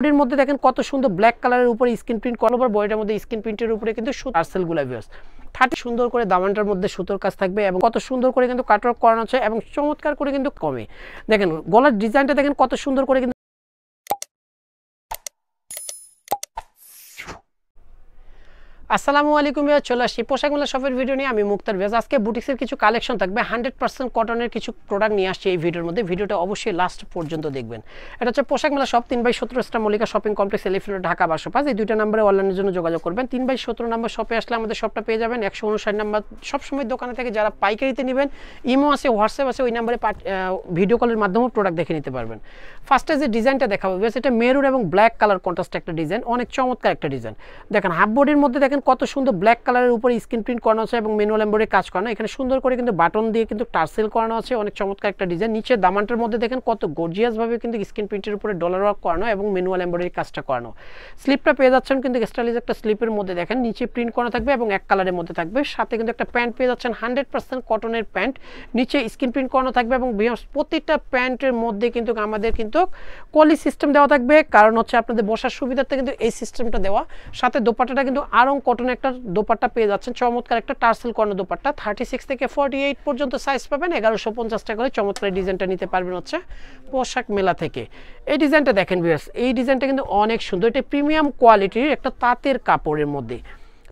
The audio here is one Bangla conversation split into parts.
এর মধ্যে দেখেন কত সুন্দর ব্ল্যাক কালারের উপরে স্ক্রিন প্রিন্ট করা, আবার বডিটার মধ্যে স্ক্রিন প্রিন্টের উপরে কিন্তু টার্সেলগুলো ভিউয়ার্স 30 সুন্দর করে দামানটার মধ্যে সুতোর কাজ থাকবে এবং কত সুন্দর করে কিন্তু কাটওয়ার্ক করানো আছে এবং চমৎকার করে কিন্তু কমে দেখেন গলার ডিজাইনটা দেখেন কত সুন্দর করে কিন্তু। আসসালামু আলাইকুম ভাইয়া, চলে আসছি পোশাক মেলা শপের ভিডিও নিয়ে। আমি মুক্তার ভিউয়ার্স। আজকে বুটিক্সের কিছু কালেকশন থাকবে, 100% কটনের কিছু প্রোডাক্ট নিয়ে আসছি এই ভিডিওর মধ্যে। ভিডিওটা অবশ্যই লাস্ট পর্যন্ত দেখবেন। এটা হচ্ছে পোশাক মেলা shop 3/17 star Mallika shopping complex, elephant road, Dhaka 1205। এই দুইটা নম্বরে অনলাইনের জন্য যোগাযোগ করবেন। 3/17 নম্বর শপে আসলে আমাদের শপটা পেয়ে যাবেন। 159 নম্বর সবসময় দোকানে থেকে যারা পাইকারিতে নেবেন, ইমো আছে, হোয়াটসঅ্যাপ আছে, ওই নাম্বারে ভিডিও কলের মাধ্যমে প্রোডাক্ট দেখে নিতে পারবেন। ফার্স্টে যে ডিজাইনটা দেখাবো এটা মেরুন এবং ব্ল্যাক কালার কন্ট্রাস্ট একটা ডিজাইন, অনেক চমৎকার একটা ডিজাইন। দেখেন হাফ বডির মধ্যে দেখেন কত সুন্দর ব্ল্যাক কালারের উপরে স্ক্রিন প্রিন্ট করানো আছে এবং ম্যানুয়াল এমব্রয়ডারি কাজ করানো। এখানে সুন্দর করে কিন্তু বাটন দিয়ে কিন্তু টার্সেল করানো আছে, অনেক চমৎকার একটা ডিজাইন। নিচে দামানটার মধ্যে দেখেন কত গর্জিয়াস ভাবে কিন্তু স্ক্রিন প্রিন্টের উপরে ডলার ওয়ার্ক করানো এবং ম্যানুয়াল এমব্রয়ডারি কাজটা করানো। স্লিপটা পেয়ে যাচ্ছেন কিন্তু স্টাইলিশ একটা স্লিপের মধ্যে, দেখেন নিচে প্রিন্ট করা থাকবে এবং এক কালারের মধ্যে থাকবে। সাথে কিন্তু একটা প্যান্ট পেয়ে যাচ্ছেন, 100% কটনের প্যান্ট, নিচে স্ক্রিন প্রিন্ট করানো থাকবে এবং প্রতিটা প্যান্টের মধ্যে কিন্তু আমাদের কিন্তু কলি সিস্টেম দেওয়া থাকবে, কারণ হচ্ছে আপনাদের বসার সুবিধাতে কিন্তু এই সিস্টেমটা দেওয়া। সাথে দোপাট্টাটা কিন্তু আরং কটনের একটা দোপাট্টা পেয়ে যাচ্ছেন, চমৎকার একটা টার্সেল করানো দোপাট্টা। 36 থেকে 48 পর্যন্ত সাইজ পাবেন। 1150 টাকা করে চমৎকার ডিজাইনটা নিতে পারবেন হচ্ছে পোশাক মেলা থেকে। এই ডিজাইনটা দেখেন ভিউয়ার্স, এই ডিজাইনটা কিন্তু অনেক সুন্দর। এটা প্রিমিয়াম কোয়ালিটির একটা তাঁতের কাপড়ের মধ্যে,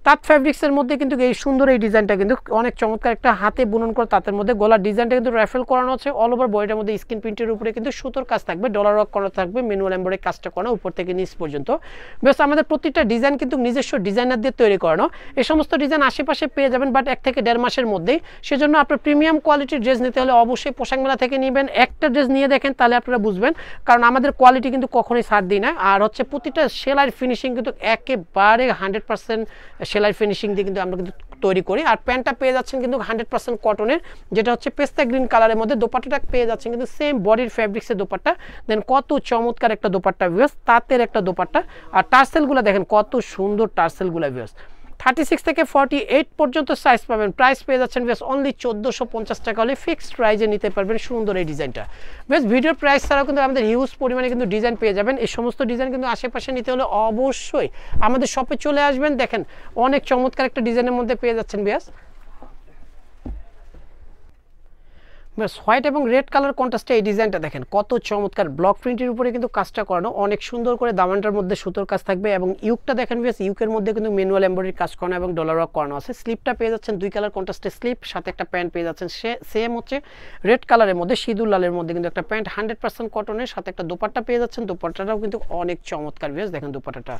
তাঁত ফ্যাব্রিক্সের মধ্যে কিন্তু এই সুন্দর এই ডিজাইনটা কিন্তু অনেক চমৎকার একটা হাতে বুনন করা তাঁতের মধ্যে। গলার ডিজাইনটা কিন্তু র্যাফেল করানো আছে, অল ওভার বডিটার মধ্যে স্ক্রিন প্রিন্টের উপরে কিন্তু সুতোর কাজ থাকবে, ডলার ওয়ার্ক করা থাকবে, ম্যানুয়াল এমব্রয়ডারি কাজটা করানো উপর থেকে নিচ পর্যন্ত। বেশ আমাদের প্রতিটা ডিজাইন কিন্তু নিজস্ব ডিজাইনার দিয়ে তৈরি করানো। এই সমস্ত ডিজাইন আশেপাশে পেয়ে যাবেন, বাট 1 থেকে 1.5 মাসের মধ্যেই। সেজন্য আপনার প্রিমিয়াম কোয়ালিটির ড্রেস নিতে হলে অবশ্যই পোশাক মেলা থেকে নেবেন। একটা ড্রেস নিয়ে দেখেন, তাহলে আপনারা বুঝবেন, কারণ আমাদের কোয়ালিটি কিন্তু কখনোই ছাড় দিই না। আর হচ্ছে প্রতিটা সেলাইয়ের ফিনিশিং কিন্তু একেবারে 100% সেলাইয়ের ফিনিশিং দিয়ে আমরা কিন্তু তৈরি করি। আর প্যান্টটা পেয়ে যাচ্ছেন কিন্তু 100% কটনের, যেটা হচ্ছে পেস্তা গ্রিন কালারের মধ্যে। দোপাট্টাটা পেয়ে যাচ্ছেন কিন্তু সেম বডির ফ্যাব্রিক্সের দোপাট্টা। দেন কত চমৎকার একটা দোপাট্টা ভিউয়ার্স, তাঁতের একটা দোপাট্টা। আর টার্সেলগুলো দেখেন কত সুন্দর টার্সেলগুলো ভিউয়ার্স। 36 থেকে 48 পর্যন্ত সাইজ পাবেন। প্রাইস পেয়ে যাচ্ছেন বেশ অনলি 1450 টাকা হলে ফিক্সড প্রাইজে নিতে পারবেন সুন্দর এই ডিজাইনটা। বেশ ভিডিওর প্রাইস ছাড়াও কিন্তু আমাদের হিউজ পরিমাণে কিন্তু ডিজাইন পেয়ে যাবেন। এই সমস্ত ডিজাইন কিন্তু আশেপাশে নিতে হলে অবশ্যই আমাদের শপে চলে আসবেন। দেখেন অনেক চমৎকার একটা ডিজাইনের মধ্যে পেয়ে যাচ্ছেন বেশ। বেশ হোয়াইট এবং রেড কালার কন্ট্রাস্টে এই ডিজাইনটা দেখেন কত চমৎকার। ব্লক প্রিন্টের উপরে কিন্তু কাজটা করানো, অনেক সুন্দর করে দামানটার মধ্যে সুতোর কাজ থাকবে এবং ইউকটা দেখেন বেশ, ইউকের মধ্যে কিন্তু ম্যানুয়াল এমব্রয়ডারি কাজ করানো এবং ডলার ওয়ার্ক করানো আছে। স্লিপটা পেয়ে যাচ্ছেন 2 কালার কন্ট্রাস্টে স্লিপ, সাথে একটা প্যান্ট পেয়ে যাচ্ছেন সেম হচ্ছে রেড কালারের মধ্যে, সিঁদুর লালের মধ্যে কিন্তু একটা প্যান্ট 100% কটনের, সাথে একটা দোপাট্টা পেয়ে যাচ্ছেন। দোপাট্টাটাও কিন্তু অনেক চমৎকার বেশ, দেখেন দোপাট্টাটা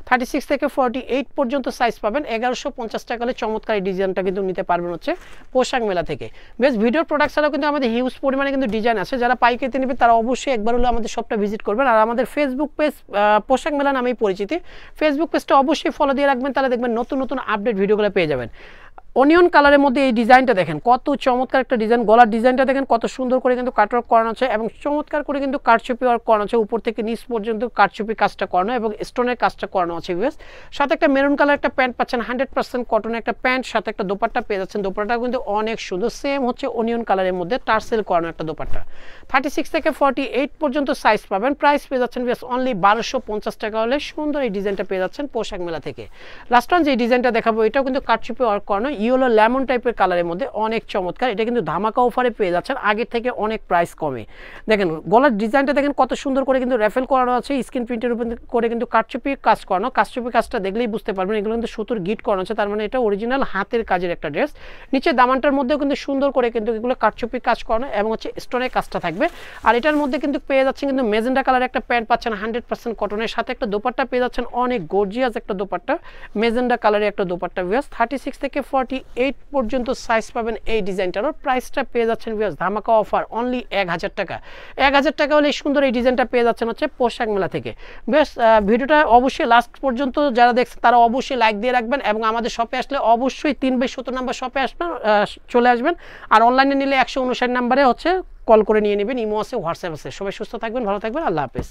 36 থেকে 48 পর্যন্ত সাইজ পাবেন। 1150 টাকা হলে চমৎকার এই ডিজাইনটা কিন্তু নিতে পারবেন হচ্ছে পোশাক মেলা থেকে। বেশ ভিডিওর প্রোডাক্ট ছাড়াও কিন্তু আমাদের হিউজ পরিমাণে কিন্তু ডিজাইন আছে। যারা পাইকারিতে নেবে তারা অবশ্যই একবার হলো আমাদের শপটা ভিজিট করবেন। আর আমাদের ফেসবুক পেজ পোশাক মেলা নামেই পরিচিতি, ফেসবুক পেজটা অবশ্যই ফলো দিয়ে রাখবেন, তাহলে দেখবেন নতুন নতুন আপডেট ভিডিওগুলো পেয়ে যাবেন। অনিয়ন কালারের মধ্যে এই ডিজাইনটা দেখেন কত চমৎকার একটা ডিজাইন। গলার ডিজাইনটা দেখেন কত সুন্দর করে কিন্তু কাটওয়ার্ক করানো আছে এবং চমৎকার করে কিন্তু কারচুপি ওয়ার্ক করানো আছে, উপর থেকে নিচ পর্যন্ত কারচুপি কাজটা করানো এবং স্টোনের কাজটা করানো আছে বেশ। সাথে একটা মেরুন কালার একটা প্যান্ট পাচ্ছেন, 100% কটনের একটা প্যান্ট, সাথে একটা দোপাট্টা পেয়ে যাচ্ছেন। দোপাট্টা কিন্তু অনেক সুন্দর, সেম হচ্ছে অনিয়ন কালারের মধ্যে টার্সেল করানো একটা দোপাট্টা। 36 থেকে 48 পর্যন্ত সাইজ পাবেন। প্রাইস পেয়ে যাচ্ছেন বেশ অনলি 1250 টাকা হলে সুন্দর এই ডিজাইনটা পেয়ে যাচ্ছেন পোশাক মেলা থেকে। লাস্ট ওয়ান যে ডিজাইনটা দেখাবো, এটাও কিন্তু কারচুপি ওয়ার্ক করানো, ইয়েলো লেমন টাইপের কালারের মধ্যে, অনেক চমৎকার। এটা কিন্তু ধামাকা অফারে পেয়ে যাচ্ছেন, আগের থেকে অনেক প্রাইস কমে। দেখেন গলার ডিজাইনটা দেখেন কত সুন্দর করে কিন্তু র্যাফেল করানো আছে, স্ক্রিন প্রিন্টের উপর করে কিন্তু কারচুপি কাজ করানো। কারচুপি কাজটা দেখলেই বুঝতে পারবেন এগুলো কিন্তু সুতোর গিট করানো আছে, তার মানে এটা অরিজিনাল হাতের কাজের একটা ড্রেস। নিচে দামানটার মধ্যেও কিন্তু সুন্দর করে কিন্তু এগুলো কারচুপি কাজ করানো এবং হচ্ছে স্টোনের কাজটা থাকবে। আর এটার মধ্যে কিন্তু পেয়ে যাচ্ছেন কিন্তু মেজেন্ডা কালার একটা প্যান্ট পাচ্ছেন, 100% কটনের, সাথে একটা দোপাট্টা পেয়ে যাচ্ছেন, অনেক গর্জিয়াস একটা দোপাট্টা, মেজেন্ডা কালারের একটা দোপাট্টা ভিউয়ার্স। 36 থেকে 48 পর্যন্ত সাইজ পাবেন এই ডিজাইনটারও। প্রাইসটা পেয়ে যাচ্ছেন ভিউয়ার্স ধামাকা অফার অনলি 1000 টাকা। 1000 টাকা হলে সুন্দর এই ডিজাইনটা পেয়ে যাচ্ছেন হচ্ছে পোশাক মেলা থেকে। বেশ ভিডিওটা অবশ্যই লাস্ট পর্যন্ত যারা দেখছেন তারা অবশ্যই লাইক দিয়ে রাখবেন এবং আমাদের শপে আসলে অবশ্যই 3/17 নম্বর শপে আসবেন, চলে আসবেন। আর অনলাইনে নিলে 159 নম্বরে হচ্ছে কল করে নিয়ে নেবেন, ইমো আছে, হোয়াটসঅ্যাপ আছে। সবাই সুস্থ থাকবেন, ভালো থাকবেন, আল্লাহ হাফেজ।